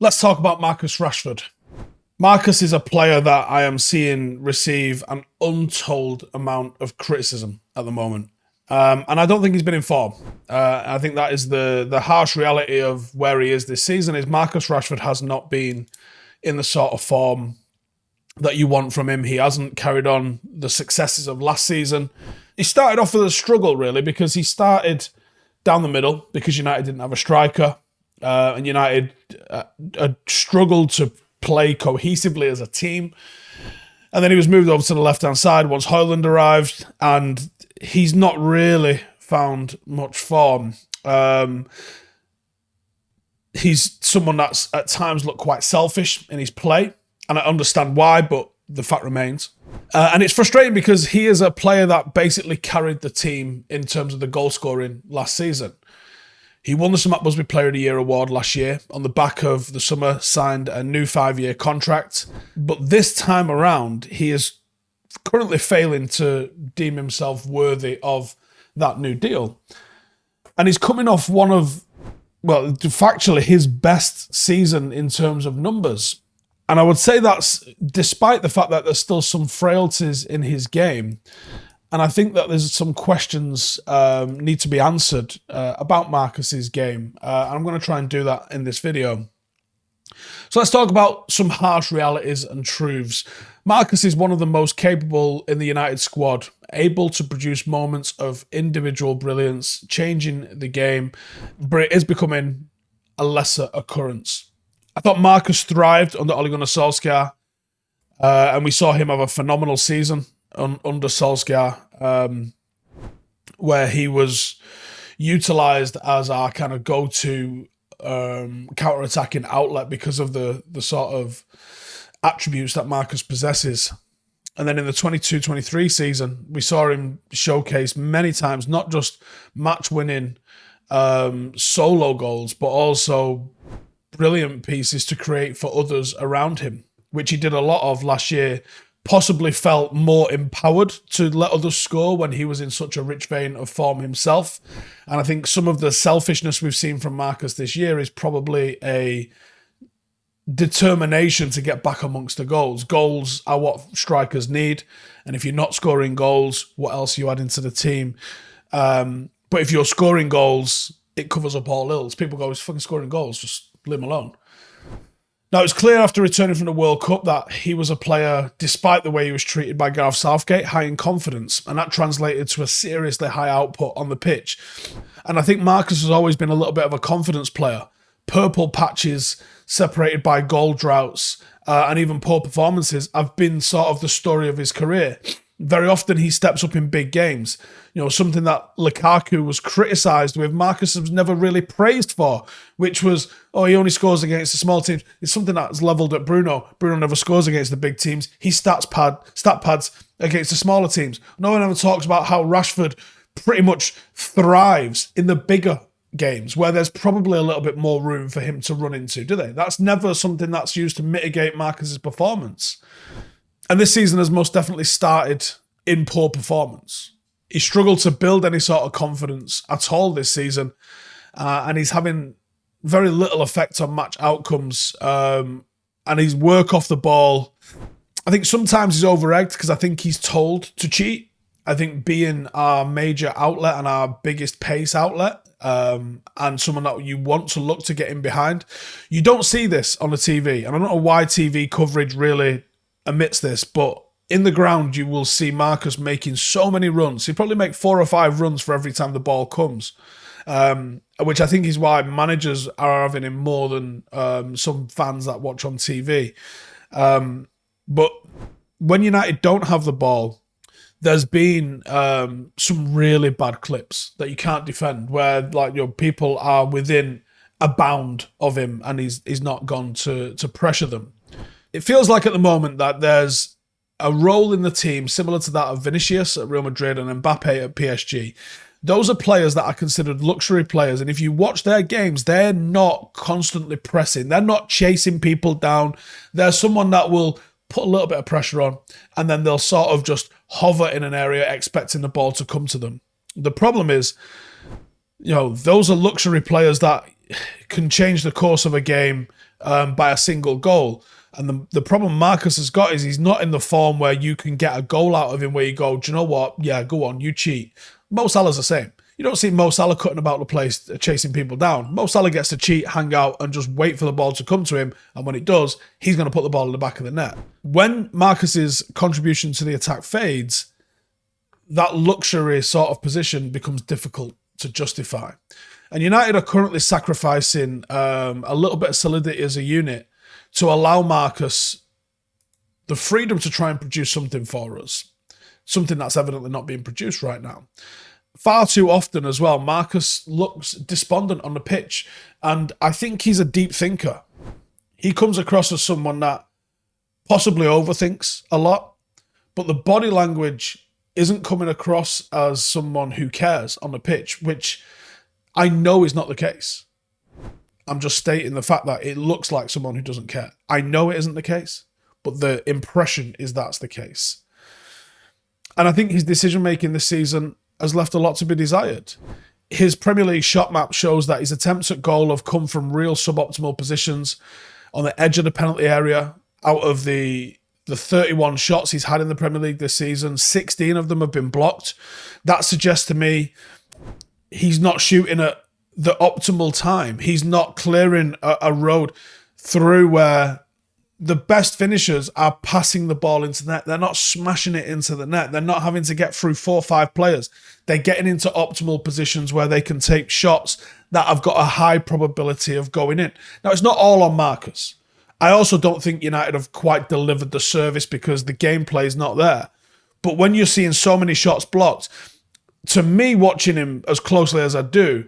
Let's talk about Marcus Rashford. Marcus is a player that I am seeing receive an untold amount of criticism at the moment. And I don't think he's been in form. I think that is the harsh reality of where he is this season is Marcus Rashford has not been in the sort of form that you want from him. He hasn't carried on the successes of last season. He started off with a struggle, really, because he started down the middle because United didn't have a striker. And United had struggled to play cohesively as a team. And then he was moved over to the left-hand side once Højlund arrived, and he's not really found much form. He's someone that's at times looked quite selfish in his play, and I understand why, but the fact remains. And it's frustrating because he is a player that basically carried the team in terms of the goal scoring last season. He won the Sir Matt Busby Player of the Year award last year on the back of the summer signed a new 5-year contract. But this time around, he is currently failing to deem himself worthy of that new deal. And he's coming off one of, well, factually his best season in terms of numbers. And I would say that's despite the fact that there's still some frailties in his game. And I think that there's some questions need to be answered about Marcus's game. I'm going to try and do that in this video. So let's talk about some harsh realities and truths. Marcus is one of the most capable in the United squad, able to produce moments of individual brilliance, changing the game, but it is becoming a lesser occurrence. I thought Marcus thrived under Ole Gunnar Solskjaer, and we saw him have a phenomenal season under Solskjaer, where he was utilised as our kind of go-to counter-attacking outlet because of the sort of attributes that Marcus possesses. And then in the 22-23 season, we saw him showcase many times, not just match-winning solo goals, but also brilliant pieces to create for others around him, which he did a lot of last year. Possibly felt more empowered to let others score when he was in such a rich vein of form himself. And I think some of the selfishness we've seen from Marcus this year is probably a determination to get back amongst the goals. Goals are what strikers need. And if you're not scoring goals, what else are you adding to the team? But if you're scoring goals, it covers up all ills. People go, he's fucking scoring goals, just leave him alone. Now, it's clear after returning from the World Cup that he was a player, despite the way he was treated by Gareth Southgate, high in confidence, and that translated to a seriously high output on the pitch. And I think Marcus has always been a little bit of a confidence player. Purple patches separated by goal droughts and even poor performances have been sort of the story of his career. Very often he steps up in big games. You know, something that Lukaku was criticised with, Marcus was never really praised for, which was, oh, he only scores against the small teams. It's something that's levelled at Bruno. Bruno never scores against the big teams. He stat pads against the smaller teams. No one ever talks about how Rashford pretty much thrives in the bigger games where there's probably a little bit more room for him to run into, do they? That's never something that's used to mitigate Marcus's performance. And this season has most definitely started in poor performance. He struggled to build any sort of confidence at all this season, and he's having very little effect on match outcomes. And his work off the ball, I think sometimes he's over-egged because I think he's told to cheat. I think being our major outlet and our biggest pace outlet, and someone that you want to look to get in behind, you don't see this on the TV. And I don't know why TV coverage really amidst this, but in the ground you will see Marcus making so many runs. He'll probably make 4 or 5 runs for every time the ball comes, which I think is why managers are having him more than some fans that watch on TV. But when United don't have the ball, there's been some really bad clips that you can't defend, where people are within a bound of him and he's not gone to pressure them. It feels like at the moment that there's a role in the team similar to that of Vinicius at Real Madrid and Mbappe at PSG. Those are players that are considered luxury players, and if you watch their games, they're not constantly pressing. They're not chasing people down. They're someone that will put a little bit of pressure on, and then they'll sort of just hover in an area expecting the ball to come to them. The problem is, those are luxury players that can change the course of a game by a single goal. And the problem Marcus has got is he's not in the form where you can get a goal out of him where you go, do you know what? Yeah, go on, you cheat. Mo Salah's the same. You don't see Mo Salah cutting about the place, chasing people down. Mo Salah gets to cheat, hang out, and just wait for the ball to come to him. And when it does, he's going to put the ball in the back of the net. When Marcus's contribution to the attack fades, that luxury sort of position becomes difficult to justify. And United are currently sacrificing a little bit of solidity as a unit to allow Marcus the freedom to try and produce something for us. Something that's evidently not being produced right now. Far too often as well, Marcus looks despondent on the pitch. And I think he's a deep thinker. He comes across as someone that possibly overthinks a lot. But the body language isn't coming across as someone who cares on the pitch, which I know is not the case. I'm just stating the fact that it looks like someone who doesn't care. I know it isn't the case, but the impression is that's the case. And I think his decision-making this season has left a lot to be desired. His Premier League shot map shows that his attempts at goal have come from real suboptimal positions on the edge of the penalty area. Out of the 31 shots he's had in the Premier League this season, 16 of them have been blocked. That suggests to me he's not shooting at the optimal time. He's not clearing a road through where the best finishers are passing the ball into the net. They're not smashing it into the net. They're not having to get through 4 or 5 players. They're getting into optimal positions where they can take shots that have got a high probability of going in. Now, it's not all on Marcus. I also don't think United have quite delivered the service because the gameplay is not there. But when you're seeing so many shots blocked, to me, watching him as closely as I do,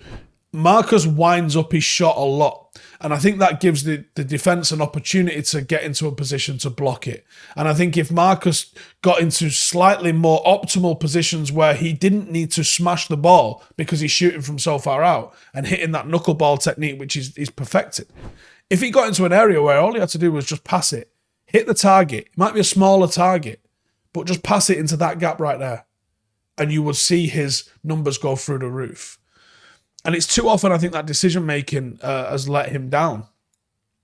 Marcus winds up his shot a lot. And I think that gives the defence an opportunity to get into a position to block it. And I think if Marcus got into slightly more optimal positions where he didn't need to smash the ball because he's shooting from so far out and hitting that knuckleball technique, which is perfected. If he got into an area where all he had to do was just pass it, hit the target, it might be a smaller target, but just pass it into that gap right there, and you would see his numbers go through the roof. And it's too often, I think, that decision-making has let him down.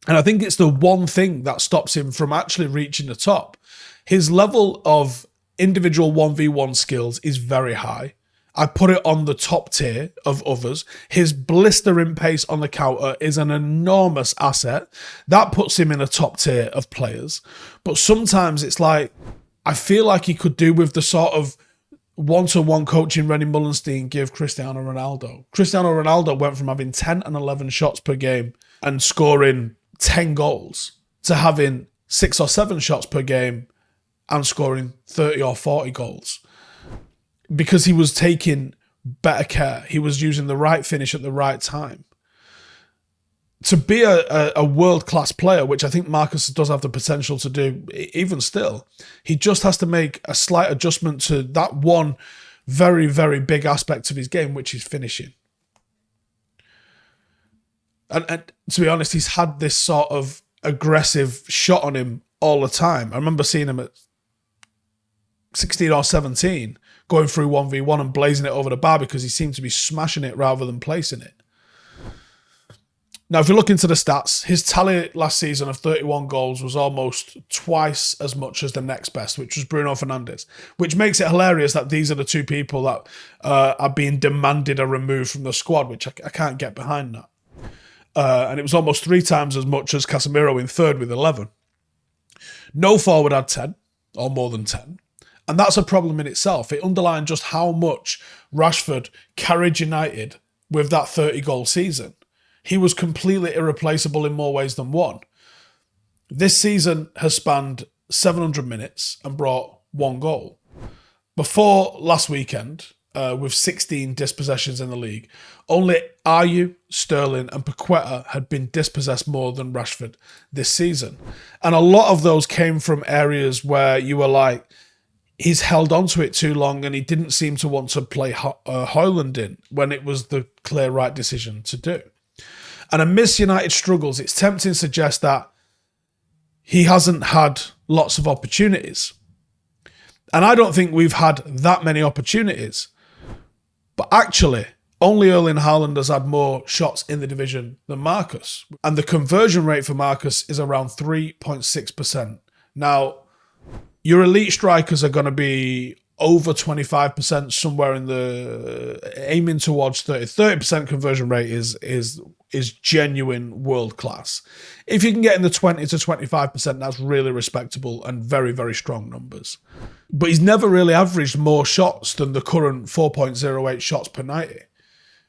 And I think it's the one thing that stops him from actually reaching the top. His level of individual 1v1 skills is very high. I put it on the top tier of others. His blistering pace on the counter is an enormous asset. That puts him in a top tier of players. But sometimes it's like, I feel like he could do with the sort of one-to-one coaching Rennie Mullenstein give Cristiano Ronaldo. Cristiano Ronaldo went from having 10 and 11 shots per game and scoring 10 goals to having 6 or 7 shots per game and scoring 30 or 40 goals. Because he was taking better care. He was using the right finish at the right time. To be a world-class player, which I think Marcus does have the potential to do, even still, he just has to make a slight adjustment to that one very, very big aspect of his game, which is finishing. And to be honest, he's had this sort of aggressive shot on him all the time. I remember seeing him at 16 or 17 going through 1v1 and blazing it over the bar because he seemed to be smashing it rather than placing it. Now, if you look into the stats, his tally last season of 31 goals was almost twice as much as the next best, which was Bruno Fernandes, which makes it hilarious that these are the two people that are being demanded a remove from the squad, which I can't get behind that. And it was almost 3 times as much as Casemiro in third with 11. No forward had 10, or more than 10. And that's a problem in itself. It underlined just how much Rashford carried United with that 30-goal season. He was completely irreplaceable in more ways than one. This season has spanned 700 minutes and brought 1 goal. Before last weekend, with 16 dispossessions in the league, only Ayew, Sterling and Paqueta had been dispossessed more than Rashford this season. And a lot of those came from areas where you were like, he's held on to it too long and he didn't seem to want to play Højlund in when it was the clear right decision to do. And amidst United struggles, it's tempting to suggest that he hasn't had lots of opportunities. And I don't think we've had that many opportunities. But actually, Only Erling Haaland has had more shots in the division than Marcus. And the conversion rate for Marcus is around 3.6%. Now, your elite strikers are going to be over 25%, somewhere in the aiming towards 30. 30% conversion rate is genuine world class. If you can get in the 20 to 25%, that's really respectable and very, very strong numbers. But he's never really averaged more shots than the current 4.08 shots per 90.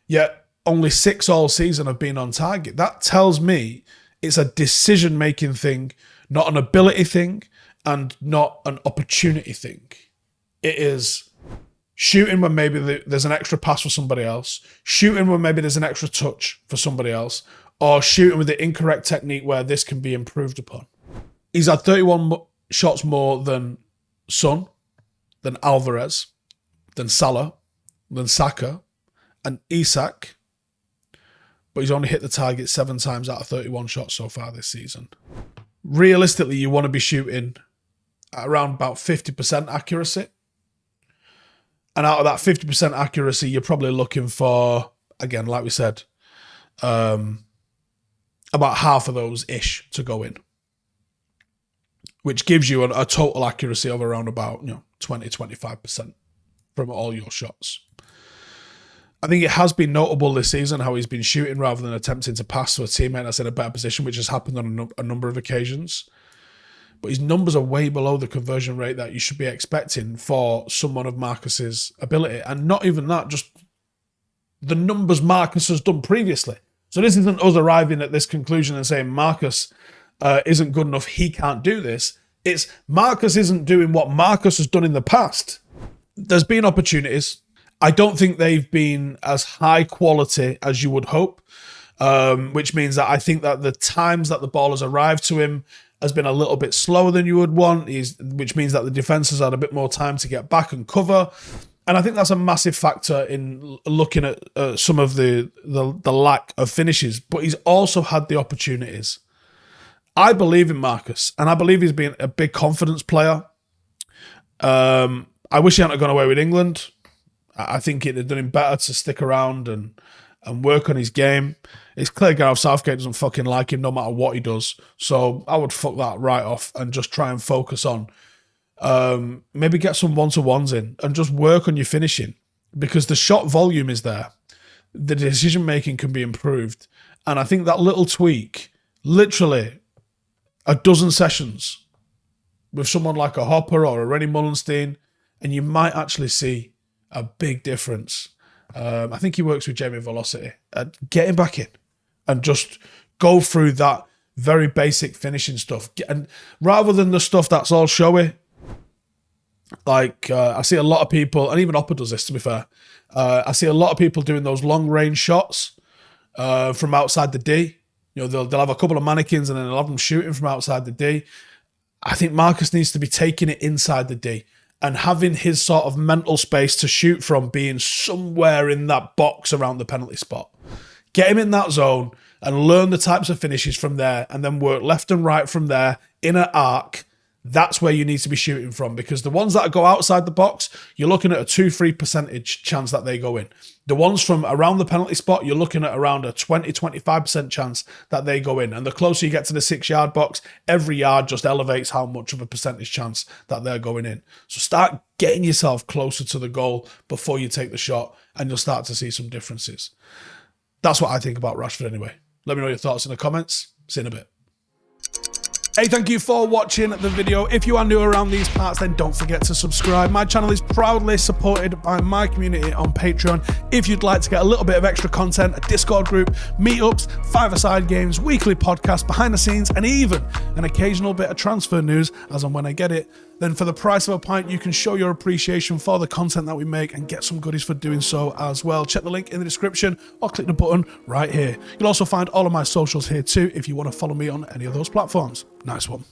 Yet only 6 all season have been on target. That tells me it's a decision-making thing, not an ability thing, and not an opportunity thing. It is shooting when maybe there's an extra pass for somebody else, shooting when maybe there's an extra touch for somebody else, or shooting with the incorrect technique where this can be improved upon. He's had 31 shots more than Son, than Alvarez, than Salah, than Saka, and Isak, but he's only hit the target 7 times out of 31 shots so far this season. Realistically, you want to be shooting at around about 50% accuracy. And out of that 50% accuracy, you're probably looking for, again, like we said, about half of those-ish to go in, which gives you a total accuracy of around about 20-25% from all your shots. I think it has been notable this season how he's been shooting rather than attempting to pass to a teammate that's in a better position, which has happened on a number of occasions. But his numbers are way below the conversion rate that you should be expecting for someone of Marcus's ability. And not even that, just the numbers Marcus has done previously. So this isn't us arriving at this conclusion and saying Marcus isn't good enough, he can't do this. It's Marcus isn't doing what Marcus has done in the past. There's been opportunities. I don't think they've been as high quality as you would hope, which means that I think that the times that the ball has arrived to him has been a little bit slower than you would want, which means that the defence has had a bit more time to get back and cover. And I think that's a massive factor in looking at some of the lack of finishes. But he's also had the opportunities. I believe in Marcus, and I believe he's been a big confidence player. I wish he hadn't gone away with England. I think it had done him better to stick around and work on his game. It's clear Gareth Southgate doesn't fucking like him no matter what he does. So I would fuck that right off and just try and focus on maybe get some one-to-ones in and just work on your finishing, because the shot volume is there. The decision-making can be improved. And I think that little tweak, literally a dozen sessions with someone like a Hopper or a Rennie Mullenstein, and you might actually see a big difference. I think he works with Jamie Velocity. Get him back in and just go through that very basic finishing stuff. And rather than the stuff that's all showy, like I see a lot of people, and even Oppa does this to be fair, I see a lot of people doing those long range shots from outside the D. They'll have a couple of mannequins and then they'll have them shooting from outside the D. I think Marcus needs to be taking it inside the D and having his sort of mental space to shoot from being somewhere in that box around the penalty spot. Get him in that zone and learn the types of finishes from there, and then work left and right from there in an arc. That's where you need to be shooting from, because the ones that go outside the box, you're looking at a 2-3% chance that they go in. The ones from around the penalty spot, you're looking at around a 20-25% chance that they go in. And the closer you get to the 6-yard box, every yard just elevates how much of a percentage chance that they're going in. So start getting yourself closer to the goal before you take the shot, and you'll start to see some differences. That's what I think about Rashford anyway. Let me know your thoughts in the comments. See you in a bit. Hey, thank you for watching the video. If you are new around these parts, then don't forget to subscribe. My channel is proudly supported by my community on Patreon. If you'd like to get a little bit of extra content, a Discord group, meetups, five-a-side games, weekly podcasts, behind the scenes, and even an occasional bit of transfer news as and when I get it, then for the price of a pint, you can show your appreciation for the content that we make and get some goodies for doing so as well. Check the link in the description or click the button right here. You'll also find all of my socials here too if you want to follow me on any of those platforms. Nice one.